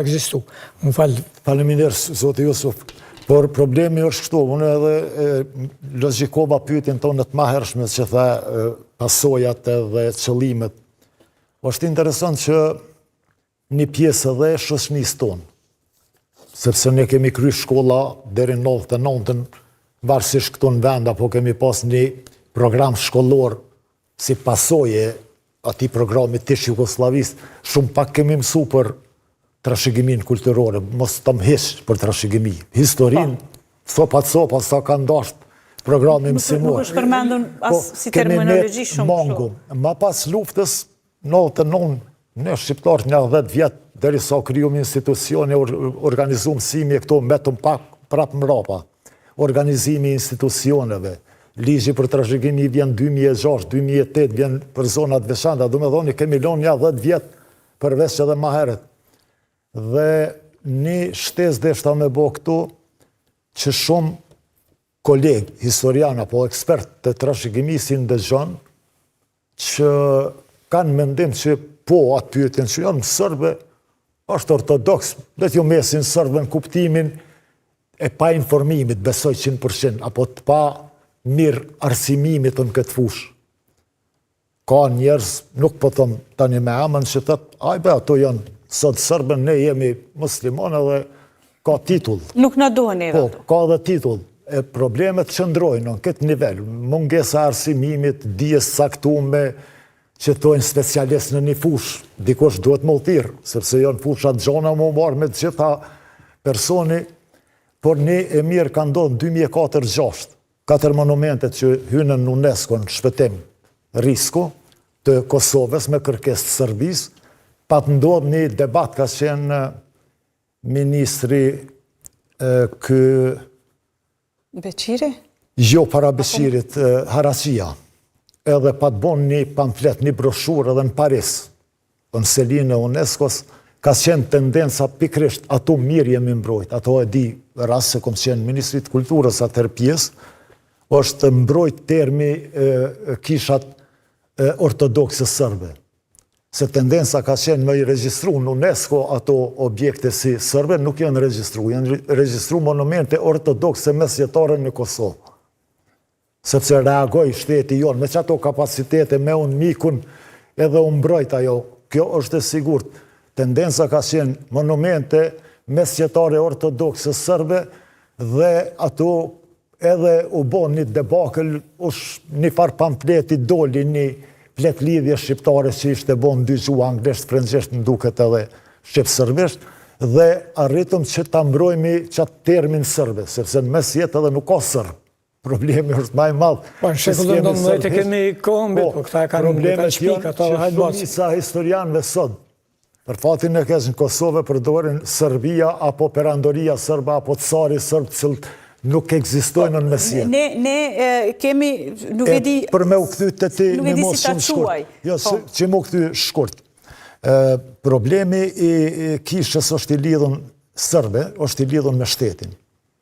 Ekzistu. Më falë. Faleminderit, Zoti Jusuf. Por problemi është kështu, unë edhe logjikova pyetjen tonë të mahershme që tha pasojat edhe qëllimet. Është interesant që një pjesë edhe shoqënisë tonë, sepse ne kemi kry shkolla deri në 99-ën, varësisht këtu në vend, apo kemi pas një program shkollor si pasojë atij programi të Jugosllavisë, shumë pak kemi mësu për trashëgimin kulturore, mos të mhesh për trashëgimi. Historin, sopa sa ka ndasht programi mësimor. Nuk është përmendun as si terminologji shumë shumë. Ma pas luftës, 99, ne shqiptarët një 10 vjetë, deri sa kryum institucione, organizum mësimi e këto, metëm pak prap mrapa. Organizimi institucioneve, ligji për trashëgimi vjen 2006, 2008, vjen për zonat veçanta, do me dhoni kemi lon një 10 vjetë, përveç që dhe ma heret. Dhe një shtesë deshta me bo këtu, që shumë kolegë, historiana, po ekspert të trashëgimisin dëgjon, që kanë mendim që po atë pyetjen që janë sërbe, është ortodoks, dhe t'ju mesin sërbe në kuptimin e pa informimit, besoj 100%, apo të pa mirë arsimimit në këtë fush. Ka njerëz, nuk po thëmë tani me amën, që thëtë, ajbe, ato janë sot sërbën, ne jemi muslimane dhe ka titull. Nuk në duhen edhe. Po, ka dhe titull. Problemet qëndrojnë në këtë nivel. Mungesa arsimimit, dijes saktume, që tojnë specialist në një fush. Dikush duhet më utirë, sepse janë fushat gjona më marë me të gjitha personi, por një e mirë ka ndodhë në 2004-2006. 4 monumentet që hynën në UNESCO në shpëtim risku të Kosovës me kërkesë të Serbisë, pa të ndodhë një debat ka qenë ministri Beqiri? Jo, para Beqirit, Haracia. Edhe pa të bon një pamflet, një broshur edhe në Paris, në selinë e UNESCO-s, ka qenë tendenca pikrisht, ato mirë jemi mbrojt, ato e di rast se kom qenë Ministrit Kulturës atër pjesë, është mbrojt termi kishat ortodoxe sërbe. Se tendenca ka qenë me i registru në UNESCO ato objekte si sërbe, nuk janë registru monumente ortodoxe mesjetare në Kosovë. Sepse reagoj shteti jonë, me që ato kapacitete me unë mikun edhe unë mbrojt ajo, kjo është e sigurt. Tendenca ka qenë monumente mesjetare ortodoxe sërbe dhe ato edhe u bon një debakël, një farë pamfleti doli një flet lidhje shqiptare që ishte bon dy gjua anglisht, frëngjisht, në duket edhe shqip-sërbisht, dhe arritëm që ta mbrojmi qatë termin sërbe, sepse në mes jetë edhe nuk ka sërb. Problemi është maj madhë. Po, në shekullën 19 kemi kombit, po këta e kanë shpik, ato që shumica historianëve sot, për fatin e kesh në Kosovë përdorin Serbia, apo perandoria sërba, apo cari sërb, cilët nuk eksistojnë në mesjet. Ne kemi, nuk e di... Për me u këthy të ti një mos shumë shkurt. Jo, që mu këthy shkurt. Problemi i kishës është i lidhën sërbe, është i lidhën me shtetin.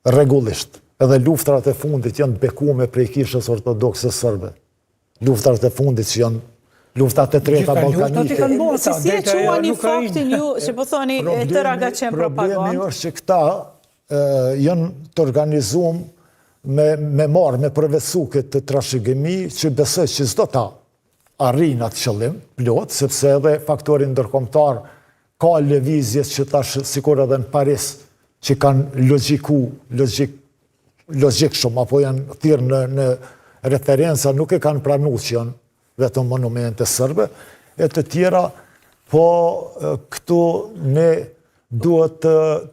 Regullisht. Edhe luftrat e fundit janë bekume prej kishës ortodoxe sërbe. Luftrat e fundit që janë luftat e treta balkanike. Si e qua një faktin ju, që po thoni, e tëra nga qenë propagandë? Problemi është që këta janë të organizum me marë, me përvecu këtë trashëgimi, që besoj që zdo ta arrin atë qëllim, plot, sepse edhe faktorin ndërkombëtar ka lëvizjes që tash sikur edhe në Paris, që kanë logjik shumë, apo janë thirrë në referenca, nuk e kanë pranu që janë vetëm monumente sërbe, e të tjera, po këtu ne duhet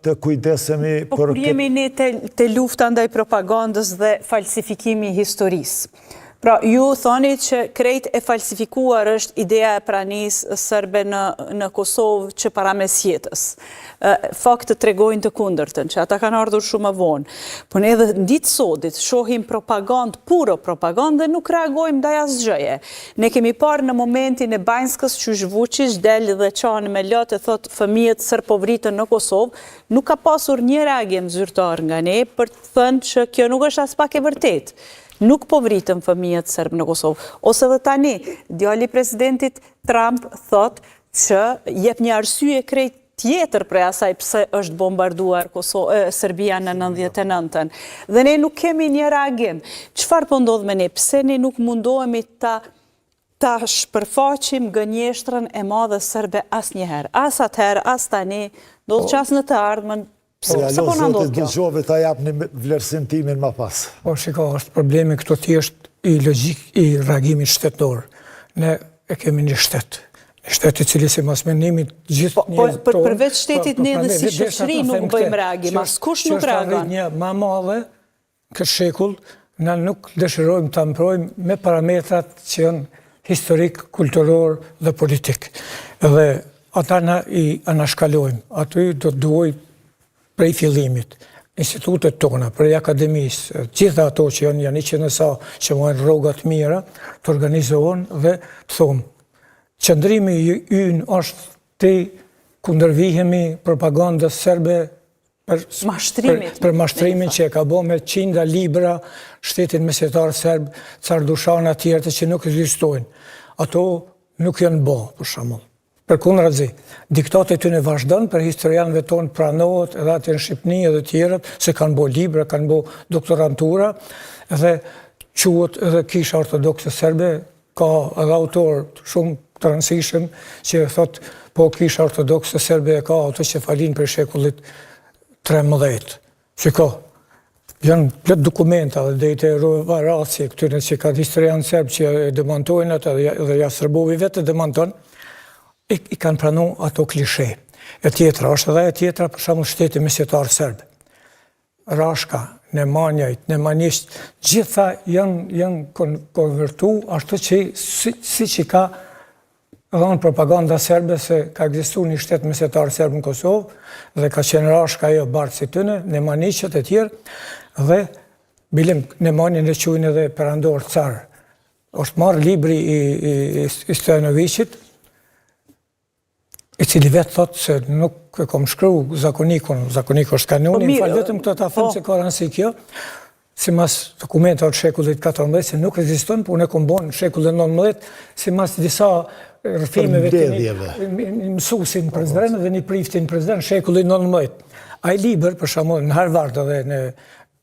të kujdesemi për... Po kur jemi ne të lufta ndaj propagandës dhe falsifikimi historisë. Pra, ju thoni që krejt e falsifikuar është ideja e pranisë sërbe në Kosovë që para mesjetës. Faktë të regojnë të kundërtën, që ata kanë ardhur shumë vonë. Po ne edhe në ditë sotit shohim propagandë, puro propagandë, dhe nuk reagojmë ndaj asgjëje. Ne kemi parë në momentin e Banjskës që Vučić del dhe qanë me lotë e thotë fëmijët sërpovritën në Kosovë, nuk ka pasur një reagim zyrtar nga ne për të thënë që kjo nuk është as pak e vërtetë. Nuk po vritën fëmijët sërbë në Kosovë. Ose dhe tani, djali presidentit Trump thot që jep një arsye krejt tjetër prej asaj pse është bombarduar Serbia në 99-ën. Dhe ne nuk kemi një reagim. Çfarë po ndodh me ne? Pse ne nuk mundohemi ta shpërfaqim gënjeshtrën e madhe serbe asnjëherë? As atëherë, as tani, do të qas në të ardhmen. Sa po na ndodh kjo? Dëgjove ta japni vlerësim timin më pas. Po shiko, është problemi këto thjesht i logjik i reagimit shtetëror. Ne e kemi një shtet. Shteti i cili si mas menimit gjithë njerëzit tonë. Përveç shtetit ne dhe si shoqëri nuk bëjmë reagim, askush nuk reagon. Një më madhe këtë shekull, na nuk dëshirojmë ta mbrojmë me parametrat që janë historik, kulturor dhe politik. Dhe ata na i anashkalojmë. Aty do të duhoj prej fillimit institutet tona, prej akademisë, gjitha ato që janë 100 sa që mojnë rrogat mira, të organizohen dhe të thomë. Qëndrimi ynë është të kundërvihemi propagandës serbe për mashtrimin që e ka bo me 100 libra shtetin mesetar serb, Cardushana tjerë që nuk ekzistojnë. Ato nuk janë bo, për shembull. Për kundërzi, diktatet tyne vazhdon, për historianëve tonë pranohet edhe atë në Shqipni edhe tjerët, se kanë bo libra, kanë bo doktorantura, edhe quhet edhe Kisha Ortodokse Serbe, ka edhe autor shumë të rëndësishëm që thot po Kisha Ortodokse Serbe e ka ato që falin për shekullit 13. Shiko, janë plot dokumenta dhe dejte Rovaratsi, këtyre që ka historianë serb që e demontojnë atë dhe ja Sërbovi vetë e demonton, i kanë pranu ato klishe. E tjetra, është edhe e tjetra për shembull shteti mesetar serb. Rashka, Nemanjajt, Nemanisht, gjitha janë konvertu ashtu që si që ka dhënë propaganda serbe se ka ekzistuar një shtet mesetar serb në Kosovë dhe ka qenë Rashka ajo bartësi tyne, Nemanishët e tjerë, dhe bilim Nemanjën e quajnë edhe perandor car. Është marrë libri i Stojanovićit, i cili vetë thotë se nuk e kom shkru zakonikun është kanoni, më falë vetëm këto ta them se ka rëndësi kjo, si mas dokumenta të shekullit 14, se nuk ekziston, por ne kom bon në shekullin 19, si mas disa rrëfimeve të mësusin prezident dhe një priftin prezident në shekullin 19. Ai liber, për shembull, në Harvard dhe në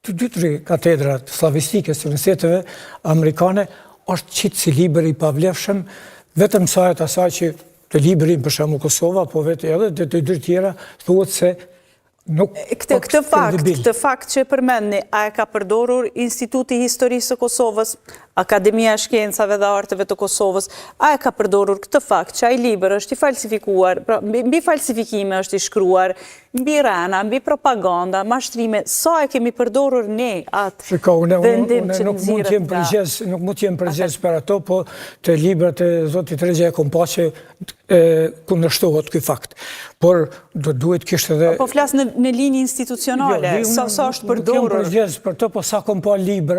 2-3 katedrat slavistike së universiteteve amerikane, është qitë si liber i pavlefshëm, vetëm sajt asaj që të librin për shembull Kosova, po vetë edhe të dy tjera, thuhet se nuk... Këtë fakt që përmendni, a e ka përdorur Instituti i Historisë së Kosovës, Akademia e Shkencave dhe Arteve të Kosovës, a e ka përdorur këtë fakt që ai libër është i falsifikuar, mbi falsifikime është i shkruar, mbi rana, mbi propaganda, mashtrime, sa e kemi përdorur ne atë vendim që nëziret nga... Nuk mund të jem përgjes për ato, po të librat e Zotit Regja e kom pa që kundërshtohet ky fakt. Por do duhet kishte edhe... Po flas në linjë institucionale, sa është përdorur... Nuk jem përgjes për to, po sa kom pa libra